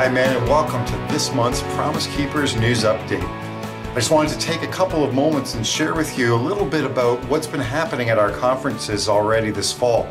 Hi, man, and welcome to this month's Promise Keepers News Update. I just wanted to take a couple of moments and share with you a little bit about what's been happening at our conferences already this fall.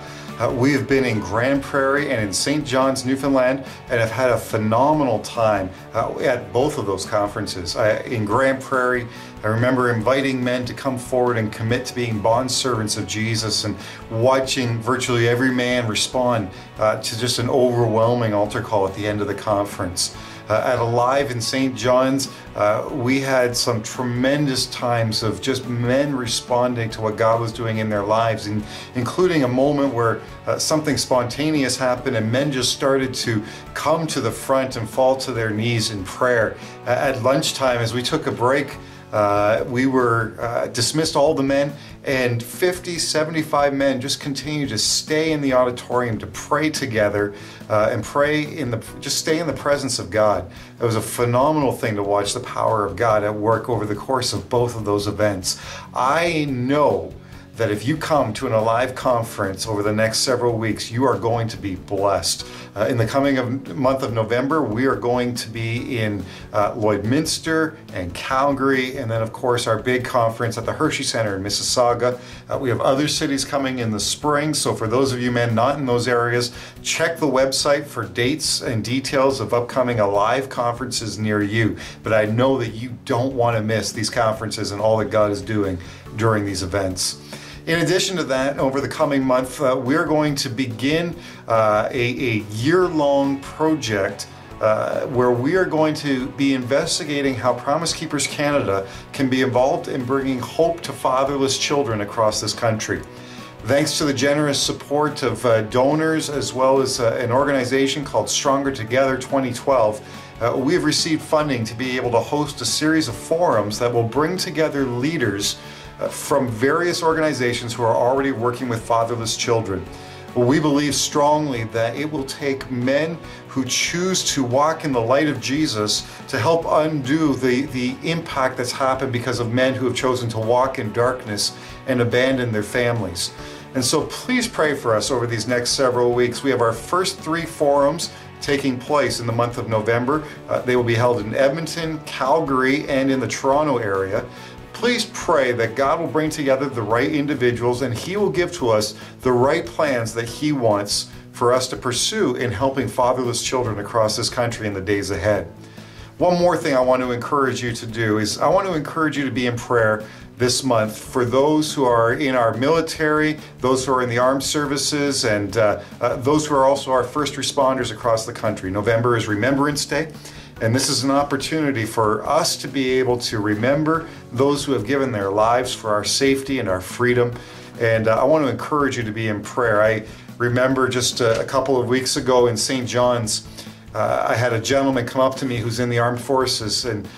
We have been in Grande Prairie and in St. John's, Newfoundland, and have had a phenomenal time at both of those conferences. In Grande Prairie, I remember inviting men to come forward and commit to being bondservants of Jesus and watching virtually every man respond to just an overwhelming altar call at the end of the conference. At Alive in St. John's, we had some tremendous times of just men responding to what God was doing in their lives, including a moment where something spontaneous happened and men just started to come to the front and fall to their knees in prayer. At lunchtime, as we took a break, we were dismissed all the men, and 50, 75 men just continued to stay in the auditorium to pray together and just stay in the presence of God. It was a phenomenal thing to watch the power of God at work over the course of both of those events. I know that if you come to an Alive conference over the next several weeks, you are going to be blessed. In the coming month of November, we are going to be in Lloydminster and Calgary, and then of course our big conference at the Hershey Center in Mississauga. We have other cities coming in the spring, so for those of you men not in those areas, check the website for dates and details of upcoming Alive conferences near you. But I know that you don't want to miss these conferences and all that God is doing during these events. In addition to that, over the coming month, we're going to begin a year-long project where we are going to be investigating how Promise Keepers Canada can be involved in bringing hope to fatherless children across this country. Thanks to the generous support of donors as well as an organization called Stronger Together 2012, we have received funding to be able to host a series of forums that will bring together leaders from various organizations who are already working with fatherless children. We believe strongly that it will take men who choose to walk in the light of Jesus to help undo the impact that's happened because of men who have chosen to walk in darkness and abandon their families. And so please pray for us over these next several weeks. We have our first 3 forums taking place in the month of November. They will be held in Edmonton, Calgary, and in the Toronto area. Please pray that God will bring together the right individuals and He will give to us the right plans that He wants for us to pursue in helping fatherless children across this country in the days ahead. One more thing I want to encourage you to do is I want to encourage you to be in prayer this month for those who are in our military, those who are in the armed services, and those who are also our first responders across the country. November is Remembrance Day. And this is an opportunity for us to be able to remember those who have given their lives for our safety and our freedom. And I want to encourage you to be in prayer. I remember just a couple of weeks ago in St. John's, I had a gentleman come up to me who's in the armed forces and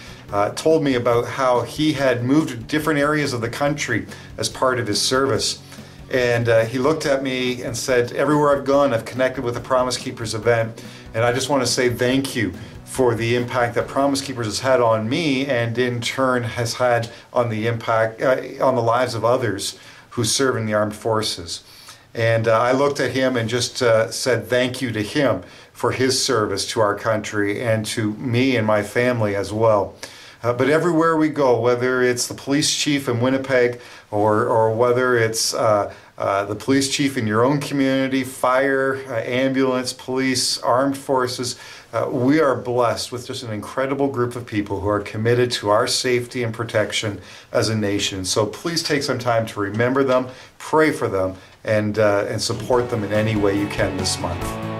told me about how he had moved to different areas of the country as part of his service. And he looked at me and said, everywhere I've gone, I've connected with the Promise Keepers event. And I just want to say thank you for the impact that Promise Keepers has had on me and in turn has had on the impact on the lives of others who serve in the armed forces. And I looked at him and just said thank you to him for his service to our country and to me and my family as well. But everywhere we go, whether it's the police chief in Winnipeg or whether it's the police chief in your own community, fire, ambulance, police, armed forces, we are blessed with just an incredible group of people who are committed to our safety and protection as a nation. So please take some time to remember them, pray for them, and support them in any way you can this month.